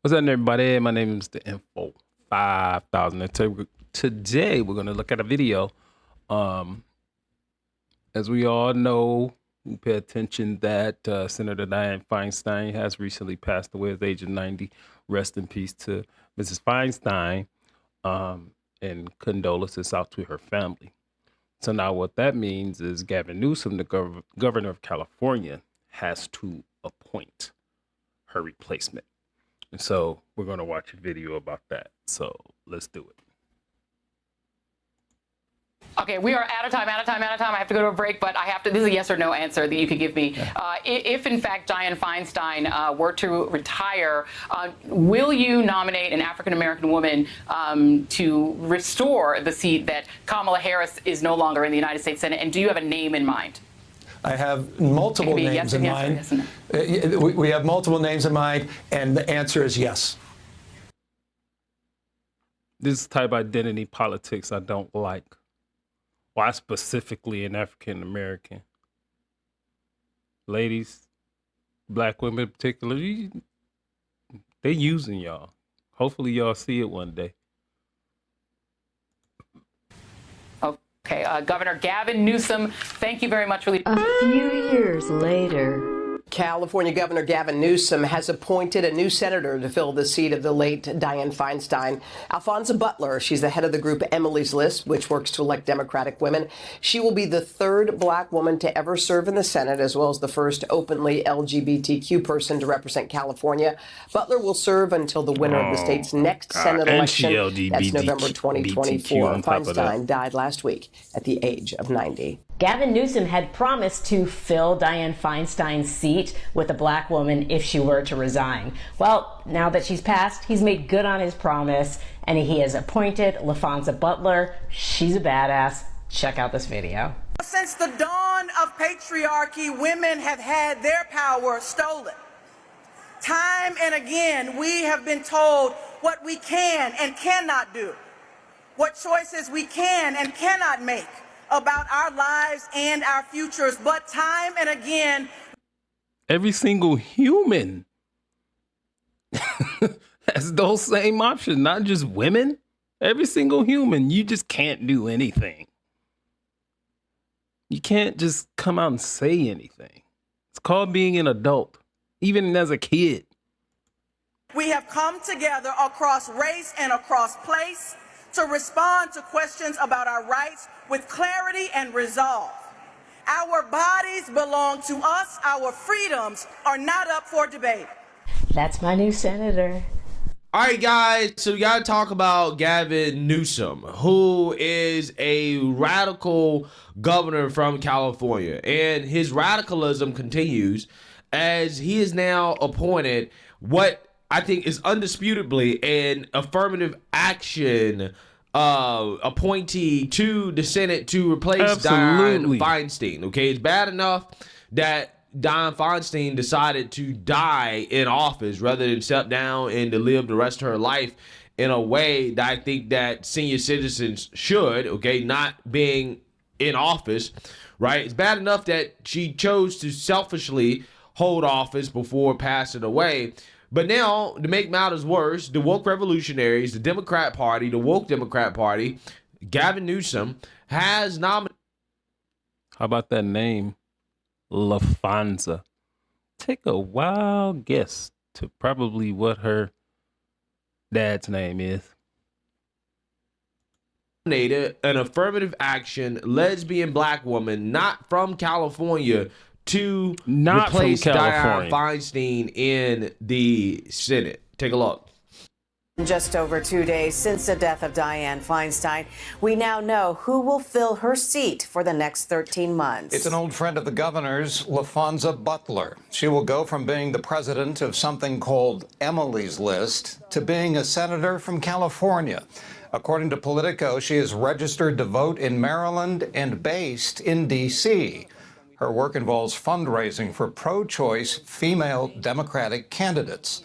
What's up, everybody? My name is the Info 5000. And today, we're going to look at a video. As we all know, who pay attention, that Senator Diane Feinstein has recently passed away at the age of 90. Rest in peace to Mrs. Feinstein, and condolences out to her family. So now what that means is Gavin Newsom, the governor of California, has to appoint her replacement. And so we're going to watch a video about that. So let's do it. Okay, we are out of time. I have to go to a break, but I have to. This is a yes or no answer that you could give me. If in fact Diane Feinstein were to retire, will you nominate an African American woman to restore the seat that Kamala Harris is no longer in the United States Senate? And do you have a name in mind? I have multiple names in mind. We have multiple names in mind, and the answer is yes. This type of identity politics I don't like. Why specifically an African American? Ladies, black women in particular, they using y'all. Hopefully y'all see it one day. Okay, Governor Gavin Newsom, thank you very much for A few years later. California Governor Gavin Newsom has appointed a new senator to fill the seat of the late Diane Feinstein. Alphonsa Butler, she's the head of the group Emily's List, which works to elect Democratic women. She will be the third black woman to ever serve in the Senate, as well as the first openly LGBTQ person to represent California. Butler will serve until the winner of the state's next Senate election. That's November 2024. Feinstein died last week at the age of 90. Gavin Newsom had promised to fill Diane Feinstein's seat with a black woman if she were to resign. Well, now that she's passed, he's made good on his promise, and he has appointed Alphonsa Butler. She's a badass. Check out this video. Since the dawn of patriarchy, women have had their power stolen. Time and again, we have been told what we can and cannot do, what choices we can and cannot make about our lives and our futures. But time and again, every single human has those same options, not just women. Every single human, you just can't do anything. You can't just come out and say anything. It's called being an adult, even as a kid. we have come together across race and across place to respond to questions about our rights with clarity and resolve. Our bodies belong to us. Our freedoms are not up for debate. That's my new senator. All right, guys, so we got to talk about Gavin Newsom, who is a radical governor from California. And his radicalism continues as he is now appointed what I think is undisputably an affirmative action appointee to the Senate to replace Diane Feinstein. Okay, it's bad enough that Diane Feinstein decided to die in office rather than step down and to live the rest of her life in a way that I think that senior citizens should, okay, not being in office, right? It's bad enough that she chose to selfishly hold office before passing away. But now, to make matters worse, the woke revolutionaries, the Democrat Party, the woke Democrat Party, Gavin Newsom has nominated. How about that name? Alphonsa. Take a wild guess to probably what her dad's name is. An affirmative action lesbian black woman not from California to replace Diane Feinstein in the Senate. Take a look. Just over 2 days since the death of Diane Feinstein, we now know who will fill her seat for the next 13 months. It's an old friend of the governor's, Alphonsa Butler. She will go from being the president of something called Emily's List to being a senator from California. According to Politico, she is registered to vote in Maryland and based in D.C. Her work involves fundraising for pro-choice female Democratic candidates.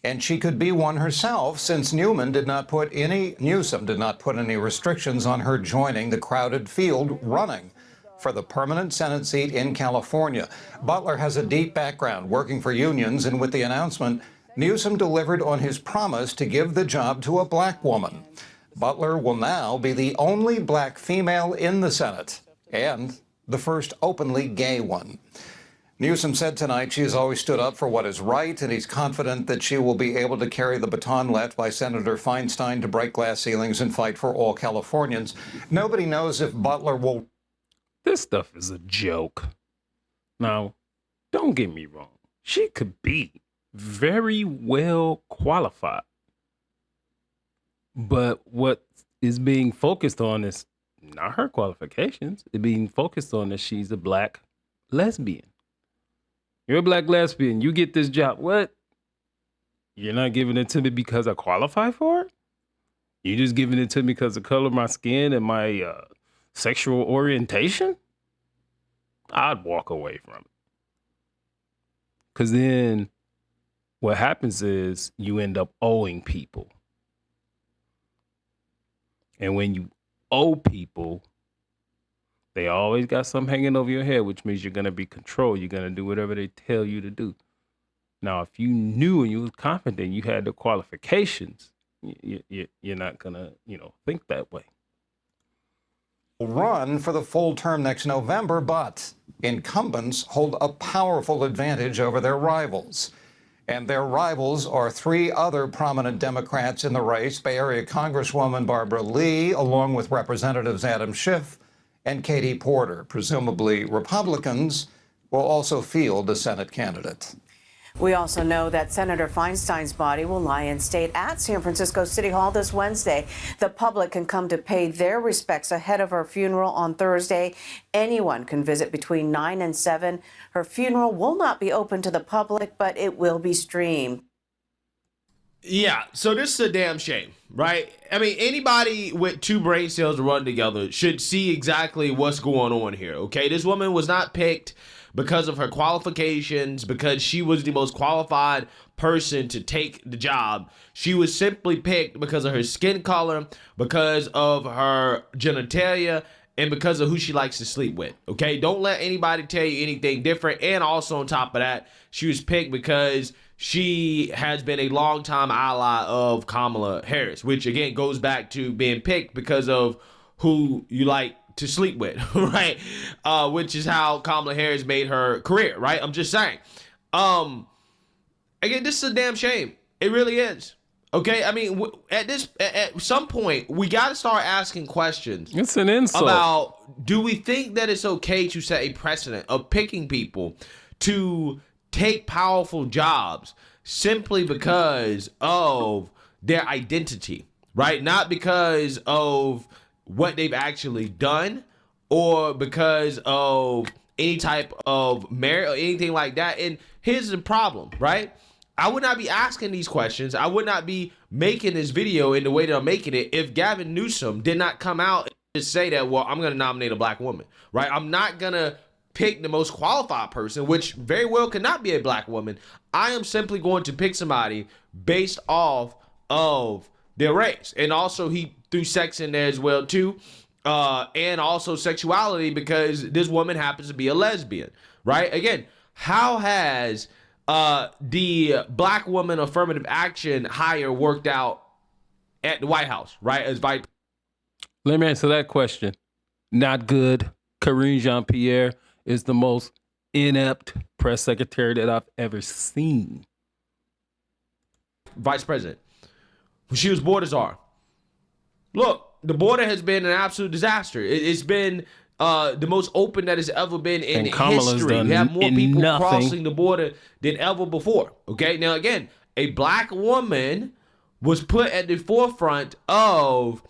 And she could be one herself, since Newsom did not put any restrictions on her joining the crowded field running for the permanent Senate seat in California. Butler has a deep background working for unions, and with the announcement Newsom delivered on his promise to give the job to a black woman. Butler will now be the only black female in the Senate and the first openly gay one. Newsom said tonight she has always stood up for what is right, and he's confident that she will be able to carry the baton left by Senator Feinstein to break glass ceilings and fight for all Californians. Nobody knows if Butler will. This stuff is a joke. Now, don't get me wrong. She could be very well qualified. But what is being focused on is not her qualifications. It's being focused on that she's a black lesbian. You're a black lesbian. You get this job. What? You're not giving it to me because I qualify for it? You're just giving it to me because of the color of my skin and my sexual orientation? I'd walk away from it. Because then what happens is you end up owing people. And when you owe people, they always got something hanging over your head, which means you're going to be controlled. You're going to do whatever they tell you to do. Now, if you knew and you was confident you had the qualifications, you're not going to, think that way. Run for the full term next November, but incumbents hold a powerful advantage over their rivals. And their rivals are three other prominent Democrats in the race: Bay Area Congresswoman Barbara Lee, along with Representatives Adam Schiff and Katie Porter. Presumably, Republicans will also field a Senate candidate. We also know that Senator Feinstein's body will lie in state at San Francisco City Hall this Wednesday. The public can come to pay their respects ahead of her funeral on Thursday. Anyone can visit between 9 and 7. Her funeral will not be open to the public, but it will be streamed. Yeah, so this is a damn shame, right? I mean, anybody with two brain cells to run together should see exactly what's going on here, okay? This woman was not picked because of her qualifications, because she was the most qualified person to take the job. She was simply picked because of her skin color, because of her genitalia, and because of who she likes to sleep with, okay? Don't let anybody tell you anything different. And also on top of that, she was picked because she has been a longtime ally of Kamala Harris, which again goes back to being picked because of who you like to sleep with, right? Which is how Kamala Harris made her career, right? I'm just saying. Again, this is a damn shame. It really is. Okay, I mean, at some point, we got to start asking questions. It's an insult. About, do we think that it's okay to set a precedent of picking people to take powerful jobs simply because of their identity, right? Not because of what they've actually done or because of any type of merit or anything like that. And here's the problem, right? I would not be asking these questions. I would not be making this video in the way that I'm making it if Gavin Newsom did not come out and just say that, well, I'm going to nominate a black woman, right? I'm not going to pick the most qualified person, which very well could not be a black woman. I am simply going to pick somebody based off of their race. And also he threw sex in there as well too. And also sexuality, because this woman happens to be a lesbian, right? Again, how has the black woman affirmative action hire worked out at the White House, right? As vice. Let me answer that question. Not good. Karine Jean-Pierre is the most inept press secretary that I've ever seen. Vice president. When she was border czar. Look, the border has been an absolute disaster. It's been the most open that it's ever been in history. We have more people crossing the border than ever before. Okay, now again, a black woman was put at the forefront of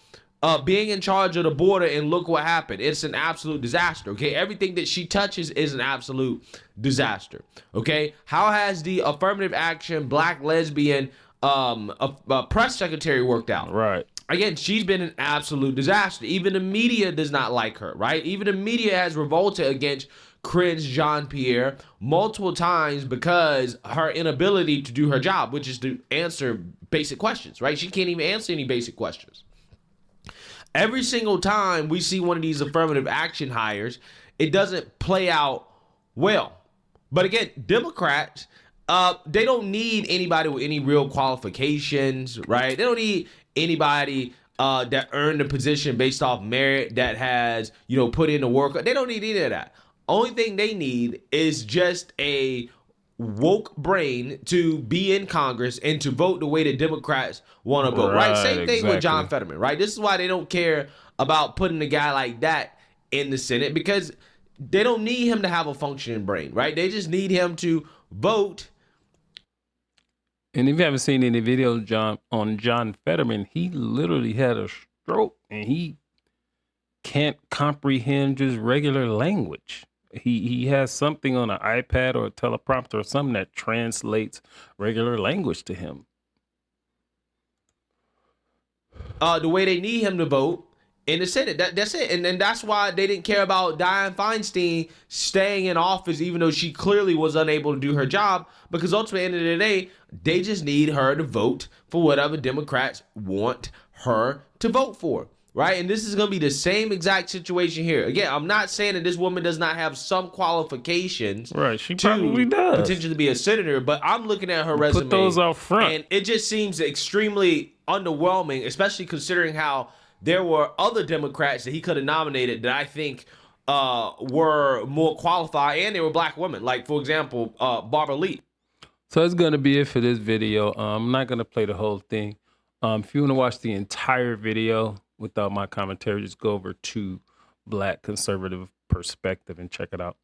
being in charge of the border, and look what happened. It's an absolute disaster. Okay, everything that she touches is an absolute disaster. Okay, how has the affirmative action black lesbian press secretary worked out? Right. Again, she's been an absolute disaster. Even the media does not like her, right? Even the media has revolted against Karine Jean-Pierre multiple times because her inability to do her job, which is to answer basic questions, right? She can't even answer any basic questions. Every single time we see one of these affirmative action hires, it doesn't play out well. But again, Democrats they don't need anybody with any real qualifications, right? They don't need anybody that earned the position based off merit, that has, put in the work. They don't need any of that. Only thing they need is just a woke brain to be in Congress and to vote the way the Democrats want to vote, right? Same thing with John Fetterman, right? This is why they don't care about putting a guy like that in the Senate, because they don't need him to have a functioning brain, right? They just need him to vote. And if you haven't seen any videos on John Fetterman, he literally had a stroke and he can't comprehend just regular language. He has something on an iPad or a teleprompter or something that translates regular language to him. The way they need him to vote in the Senate. That's it. And that's why they didn't care about Diane Feinstein staying in office, even though she clearly was unable to do her job, because ultimately, at the end of the day, they just need her to vote for whatever Democrats want her to vote for. Right? And this is going to be the same exact situation here. Again, I'm not saying that this woman does not have some qualifications. Right, she probably does. Potentially be a senator, but I'm looking at her resume. Put those out front. And it just seems extremely underwhelming, especially considering how there were other Democrats that he could have nominated that I think were more qualified, and they were black women. Like, for example, Barbara Lee. So that's going to be it for this video. I'm not going to play the whole thing. If you want to watch the entire video without my commentary, just go over to Black Conservative Perspective and check it out.